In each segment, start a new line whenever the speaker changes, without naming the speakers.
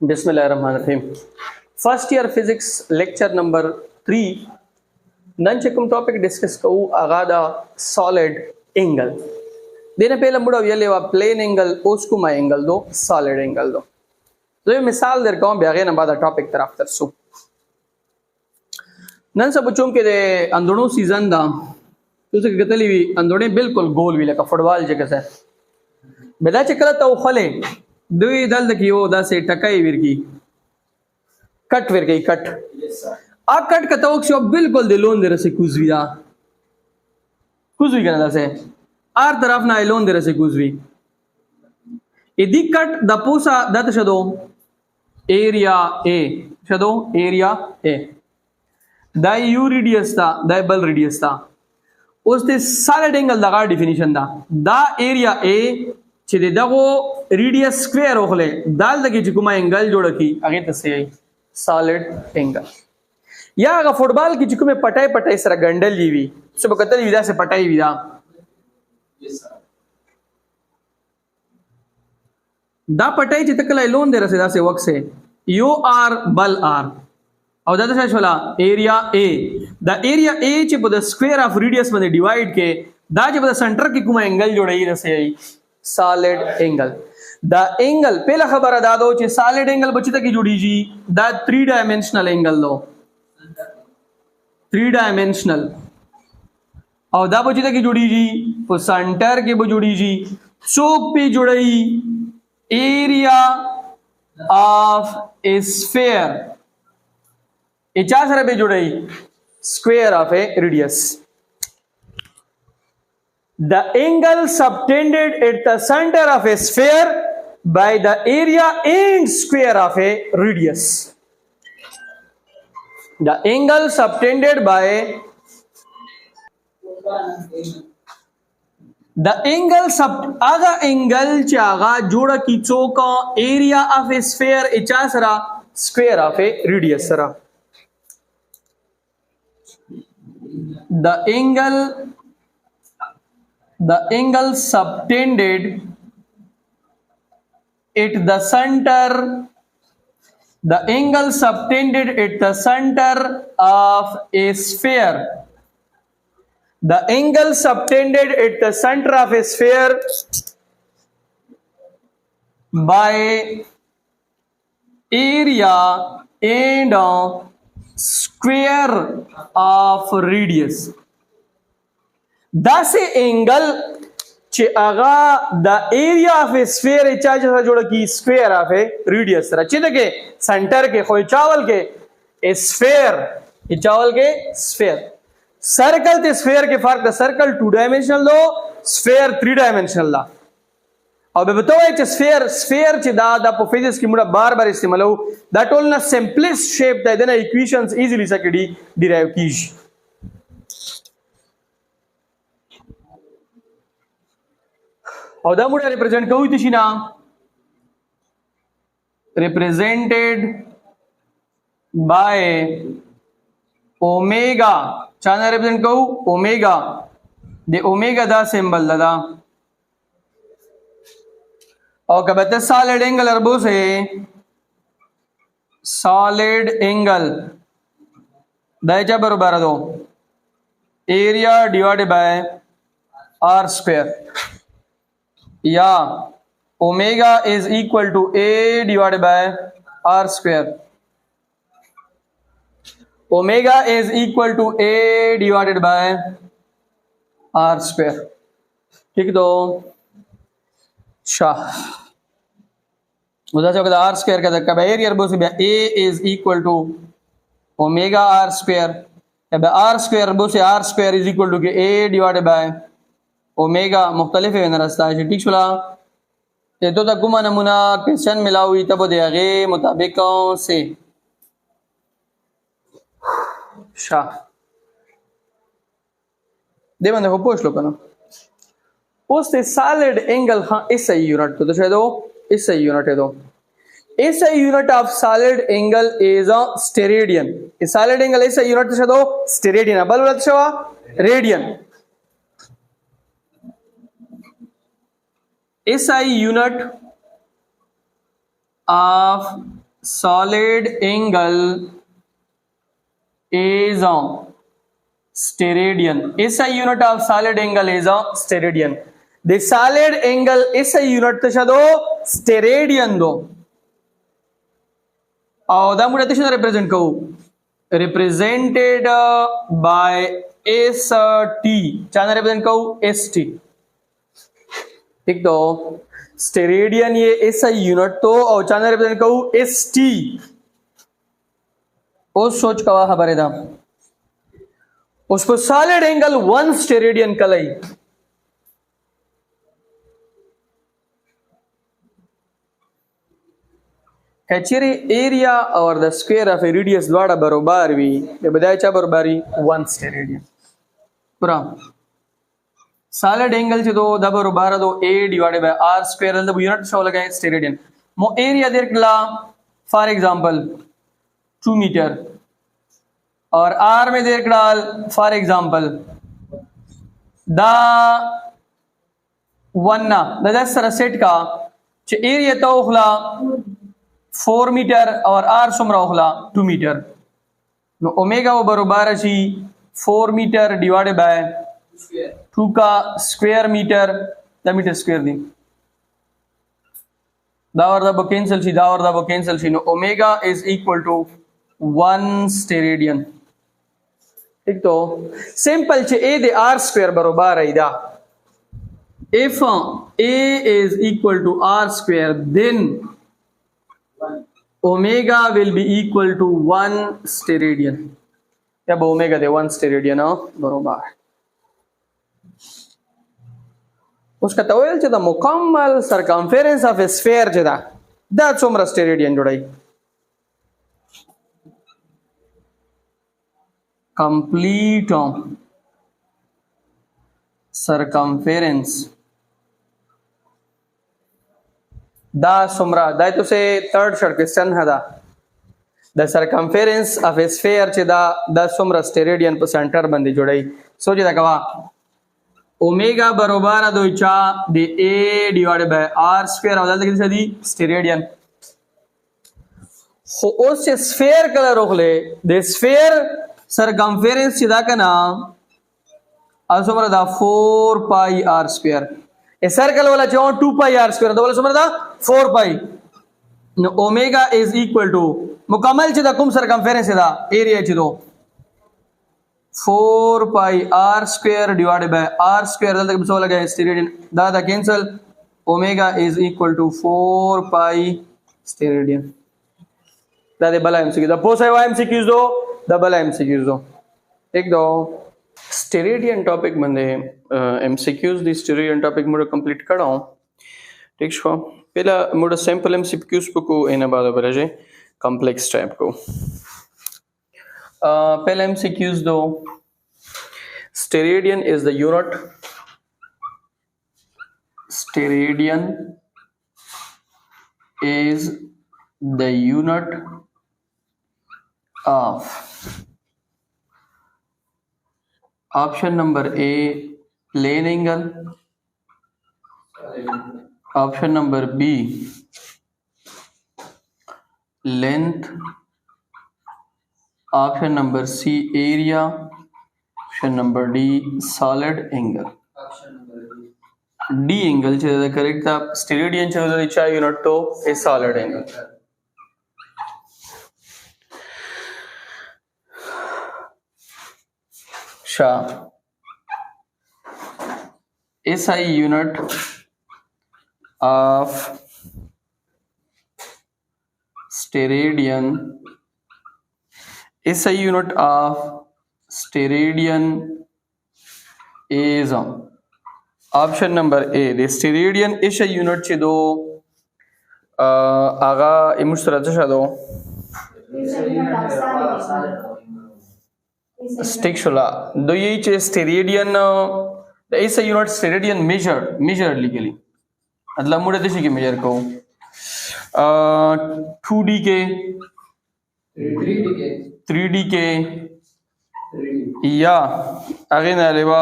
Bismillahirrahmanirrahim. First year physics lecture number 3. नन चेकम topic discuss कऊ आगा दा सॉलिड एंगल देने पहले मुड़ा ये लेवा प्लेन एंगल ओस्कुमा एंगल दो सॉलिड एंगल दो तो ये मिसाल देर कौन ब्यागे ना बाद टॉपिक तरफ तरसू नन सब बच्चों के दे अंदरों सीजन दा तो से कहते ली अंदरों बिल्कुल गोल भी लगा फुटबॉल जगह से बेदा चक्कर तो खले दुई दल दकियो दा से टकाई विरकी कट विरकी कट आ कट कता वो बिल्कुल दिलोन दे रसे कुछ भी करना से आर तरफ ना लोन दे रसे कुछ भी इदी कट द पूसा दत शदो एरिया ए शदो एरिया ए द यू रेडियस ता द बल रेडियस ता उसते सॉलिड एंगल दगा डेफिनेशन दा एरिया ए छिदे दगो रेडियस स्क्वायर ओखले दाल दगी जिकुमा एंगल जोड़ की आगे तसे सॉलिड एंगल या अगर फुटबॉल की जिकुमे पटाई पटाई सर गंडल जीवी सब कतल विदा से पटाई विदा दा पटाई चितकला लोन दे रसे दा से वक्त से यू आर बल आर और दादा साइज वाला एरिया ए द एरिया ए चे द स्क्वायर ऑफ रेडियस में डिवाइड के दा चे सेंटर की कुमा एंगल जोड़े रसे सॉलिड एंगल द एंगल पहला खबर अदा दो चे सॉलिड एंगल बची तक की जुड़ी जी द 3 डायमेंशनल एंगल दो 3 डायमेंशनल और दा बची तक की जुड़ी जी तो सेंटर के जुड़ी जी चौक पे जुड़ी एरिया ऑफ ए स्फीयर ए चार सारे पे जुड़ी square of A radius the angle subtended at the center of a sphere by the area and square of a radius. The angle subtended by the angle आगा angle चागा जोड़ा की चौका area of a sphere इचा सरा square of a radius सरा the angle subtended at the center of a sphere the angle subtended at the center of a sphere by area and square of radius दस angle चे आगा the area of a sphere इचा जैसा जोड़ा की square of A radius रचित के centre के खोई चावल के ए स्फीयर ए चावल के स्फीयर सर्कल ते स्फीयर के फर्क द सर्कल 2 डायमेंशनल दो स्फीयर 3 डायमेंशनल ला अब बताओ चे स्फीयर चे दा फिजिक्स की मुड़ा बार-बार इस्तेमाल हो दैट ऑल ना सिंपलेस्ट शेप दा देना इक्वेशंस इजीली सकडी डिराइव कीज और दा मुड़ा रिप्रेजेंट कऊ तिशी ना रिप्रेजेंटेड बाय ओमेगा चाना रिप्रेजेंट कऊ ओमेगा दे ओमेगा दा सिंबल दा और कबते सॉलिड एंगल अरबो से सॉलिड एंगल दाइचा बराबर दो area divided by R square या omega is equal to A divided by R square omega is equal to A divided by R square ठीक तो शाह उधर से आर स्क्वायर का धक्का एरिया बोल से A is equal to omega R square R square बोल से R square is equal to A divided by omega मुख्तलिफ है रास्ता है ठीक चला ये तो तक गुमा नमूना क्वेश्चन मिला हुई तब दे आगे मुताबिक से शाह दे बंदे को पूछ लो कना उससे सॉलिड एंगल हाँ इस यूनिट तो शायद इस यूनिट है दो इस unit of solid angle is a steradian इस सॉलिड एंगल इस यूनिट तो शायद स्टेरेडियन बल बोलत शवा radian SI unit of solid angle is a steradian. SI unit of solid angle is a steradian. The solid angle SI unit tashado steradian do. Da muda tashado represent ko represented by ST. Chana represent ko ST. ठीक तो steradian ये ऐसा unit तो और चांदा represent कहूँ ST उस सोच का खबर है था उसको सॉलिड एंगल 1 स्टेरेडियन कलाई कचरे एरिया और the square of A radius द्वारा बराबर भी ये बताया बराबरी 1 स्टेरेडियन पूरा solid angle चे दो द बराबर दो a divided by r square the unit show लगा है स्टेरेडियन मो एरिया देख ला फॉर एग्जांपल 2 मीटर और r में देख डाल फॉर एग्जांपल द 1 ना द सर सेट का चे एरिया तो उखला 4 मीटर और r सुमरा उखला 2 मीटर नो ओमेगा वो बराबर है 4 मीटर डिवाइडेड बाय 2 का स्क्वायर मीटर द मीटर स्क्वायर दी दावर द कैंसिल सी दावर द कैंसिल सी नो omega is equal to 1 steradian ठीक तो सिंपल छे ए दे r स्क्वायर बराबर है दा if a is equal to r square then omega will be equal to 1 steradian या ओमेगा दे 1 स्टेरेडियन बराबर उसका तोयल चदा मुकम्मल सरकमफेरेंस ऑफ ए स्फीयर चदा दैट्स उमरा स्टेरेडियन जुड़ाई कंप्लीट सरकमफेरेंस दा सुमरा दा तो से थर्ड शर्ट क्वेश्चन है दा the circumference of a sphere चदा दा सुमरा स्टेरेडियन पर सेंटर बंदी जुड़ाई सोचे दा कवा ओमेगा बराबर दो चा दे a divided by r square और कितनी सदी स्टेरेडियन हो उससे स्फीयर कलर रोक ले दे स्फीयर सरकमफेरेंस चिदा का नाम असमरा दा 4 पाई r स्क्वायर ए सर्कल वाला जो 2 पाई r स्क्वायर तो वाला समरा दा 4 पाई नो ओमेगा इज इक्वल टू मुकम्मल चिदा कुम सरकमफेरेंस चिदा एरिया चिदो 4 pi r square divided by r square दल तक बिसो लगा स्टेरेडियन दादा cancel omega is equal to 4 pi steradian दादे बला एमसीक्यू दा पोसा वा एमसीक्यूज दो दा बला एमसीक्यूज दो एक दो स्टेरेडियन टॉपिक मंदे एमसीक्यूज दी स्टेरेडियन टॉपिक मुझे कंप्लीट कराऊं ठीक छो पहला मुझे सैंपल एमसीक्यूज को एना बाद बरजे कॉम्प्लेक्स टाइप को पहले MCQs दो steradian is the unit steradian is the unit of option number A plane angle option number B length option number C area option number D solid angle D angle चेदा correct था steradian चेदा दिच्छा unit तो ए solid angle शा SI unit of steradian SI unit of steradian is option number A the steradian SI unit चे दो आगा इमुश्तरत शदो stick शुला दो यही चे steradian the SI unit steradian measure legally मतलब मुड़े देशी के measure को 2D के 3D के या आगे ना लेवा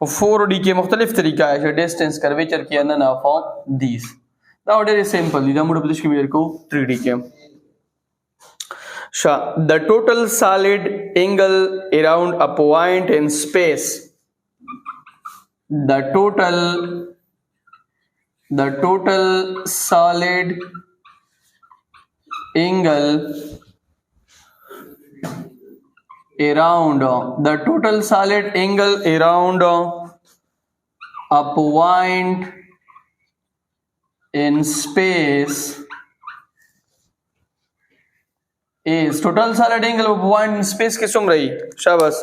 4D के मुख्तलिफ तरीका है डिस्टेंस कर्वेचर की अंदर ना form these دا ډېر سمپل دی دا موږ په دې کې ویل کو 3D کې the total solid angle around a point in space the total solid angle around a point in space is total solid angle of point in space के सुम रही शाबाश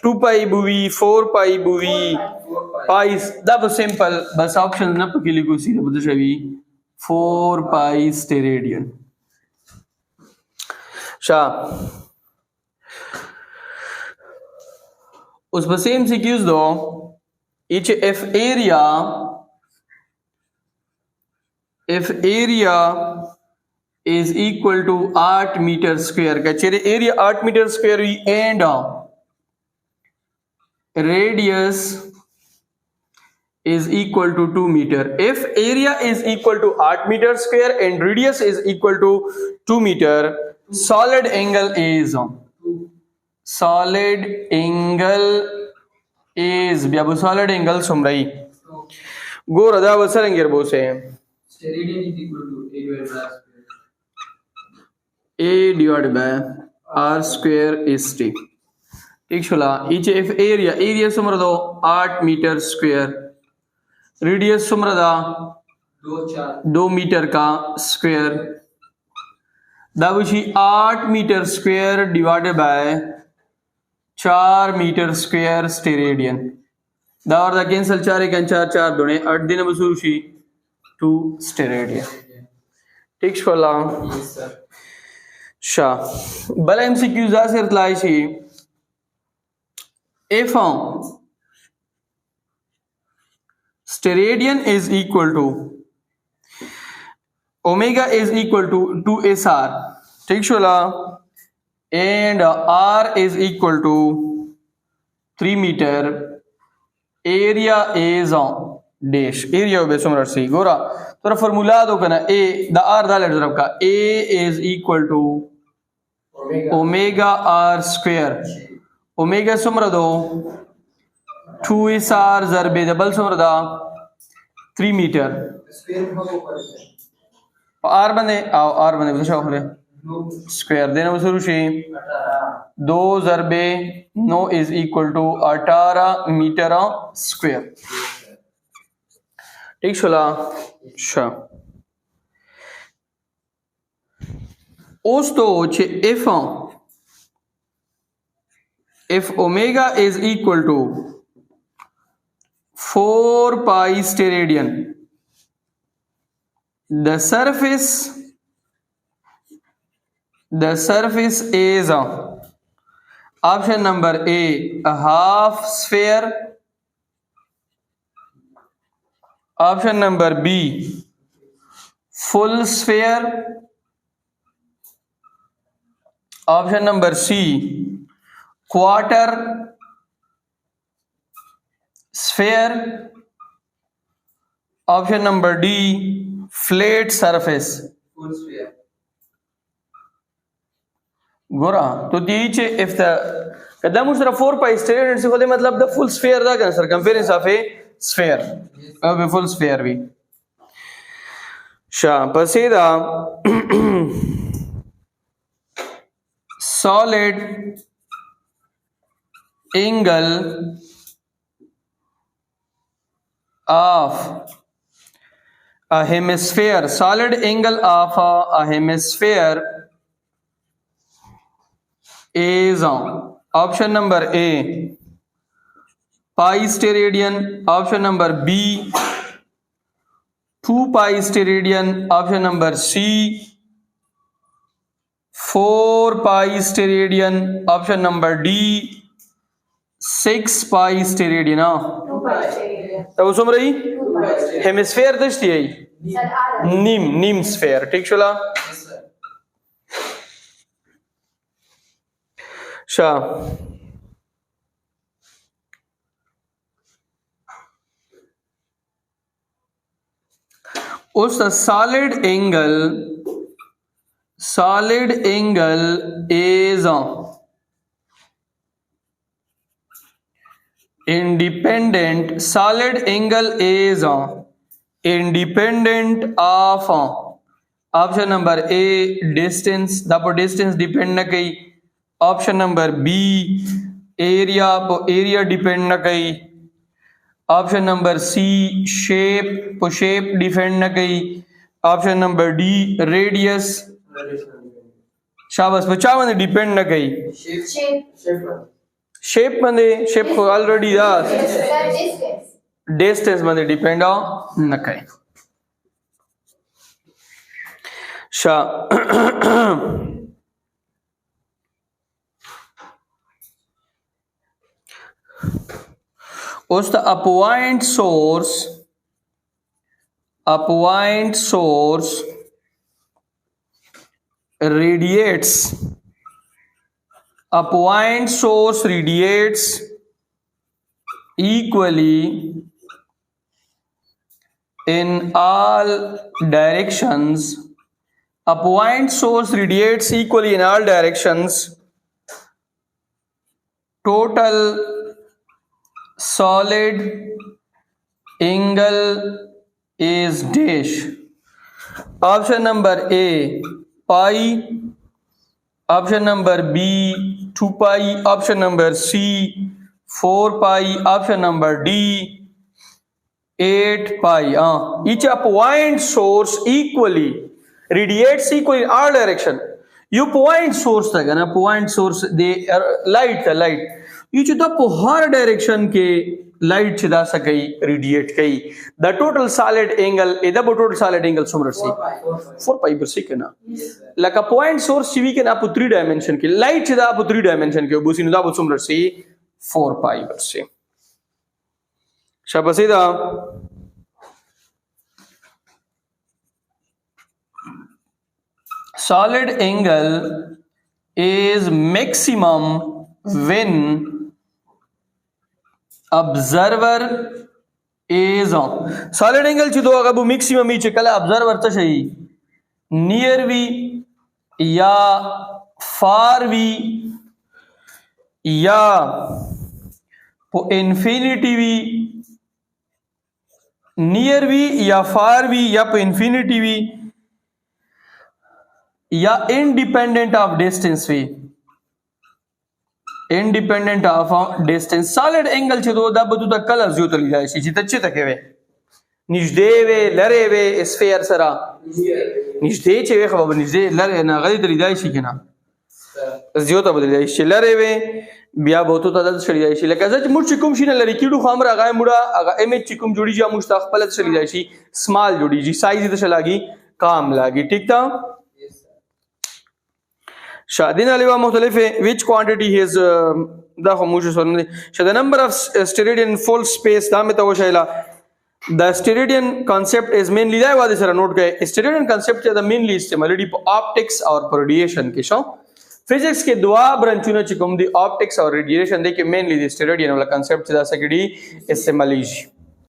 2 pi बुवी 4 pi बुवी pi दा बस simple बस option न पकी लिखो सीधे बता शवी 4 pi steradian शा उस बस MCQs दो each if area is equal to 8 meter square का चेरे area 8 meter square हुई and radius is equal to 2 meter. If area is equal to 8 meter square and radius is equal to 2 meter, solid angle is बियाबू solid angle सुमराई गो रदा वसर अंगेर बोसे
Steradian is equal to
A divided by R square is T. ठीक छोला each if area सुमरा दो 8 meter square radius सुमरा दा 2 meter का square दावुशी 8 meter square divided by 4 meter square steradian the power दा cancel 4 एक 4 दोने 8 दिन बसूशी 2 steradian ठीक छोला
yes sir
Sha. Bala MCQs are like if steradian is equal to omega is equal to 2SR ठीक शोला and R is equal to 3 meter area is dash area of besumrar si gora तोरा formula दो करना a the r दा letter का a is equal to omega r square omega सुमरा दो 2SR ज़रबे double सुमरा दा 3 meter r बने बता शौक ले स्क्वायर देना वसूल she 2 ज़रबे 9 is equal to 18 meter square ठीक छोला शा उस तो चे if omega is equal to 4 pi steradian the surface is option number A a half sphere option number B full sphere option number C quarter sphere option number D flat surface
full sphere
गोरा तो दीचे if the कदम उस तरह 4 pi steradian से खोले मतलब the full sphere दा कर circumference of a sphere अब full sphere भी शा पसीदा solid angle of a hemisphere solid angle of a hemisphere is option number A pi steradian option number B 2 pi steradian option number C 4 pi steradian option number D 6 pi steradian
2 pi steradian
तो सुन रही hemisphere दृष्टि है नीम sphere ठीक चला शा What's the solid angle? Solid angle is independent. Solid angle is independent of option number A distance. The distance depend na kai. Option number B area depend na kai. Option number C shape depend na kai. Option number D radius. शाबाश बच्चा बंदे depend ना कही shape बंदे shape को already दा distance बंदे depend ना कही शा उस a point source radiates. A point source radiates equally in all directions. A point source radiates equally in all directions. Total solid angle is dash. Option number A pi, option number B 2 pi, option number C 4 pi, option number D 8 pi. Each a point source equally radiates equally in all direction. You point source tag na point source they light the light. Each the her direction के light छिदा सके radiate कई. The total solid angle is the total solid angle सुमर सी 4 pi per second ना. Like a point source चिवी के ना आपको 3 dimension के light छिदा आपको 3 dimension के बुसी नुदा आपको सुमर सी 4 pi per second. शाबाशी दा. Solid angle is maximum when observer is on. Solid angle ची दो अगर वो maximum ही चकला observer तो सही near v या far v या infinity v near v या far v या infinity v या independent of distance v independent of distance. Solid angle ची दो दा बदू ता colors जो तली जाए शी तच्चे तके वे निजदे वे लरे वे sphere सरा निजदे चे वे खबर निजदे लरे ना गली तली जाए शी के ना जो ता बदली जाए शी लरे वे बिया बहुतो ता दल चली जाए शी लेकिन जब मुझ चिकुम शी ने लरी कीड़ू खामर आगाए मुड़ा आगा इमेज चिकुम जुड़ी जा मुश्ताक पलट चली जाए शी small जुड़ी जी size इधर चलागी काम लागी ठीक था. शादीन अलीवा मुख्तलिफ है which quantity is दा खमूश सोलने शायद the number of steradian in full space दा में तो वो Shylla the steradian concept is mainly दा वादे सरा नोट गए steradian concept है the mainly इस्तेमाल optics और radiation के शो physics के दुआ ब्रांचुना चिकुम दी optics और radiation दे के mainly the steradian वाला concept दा सकेडी इस्तेमाली जी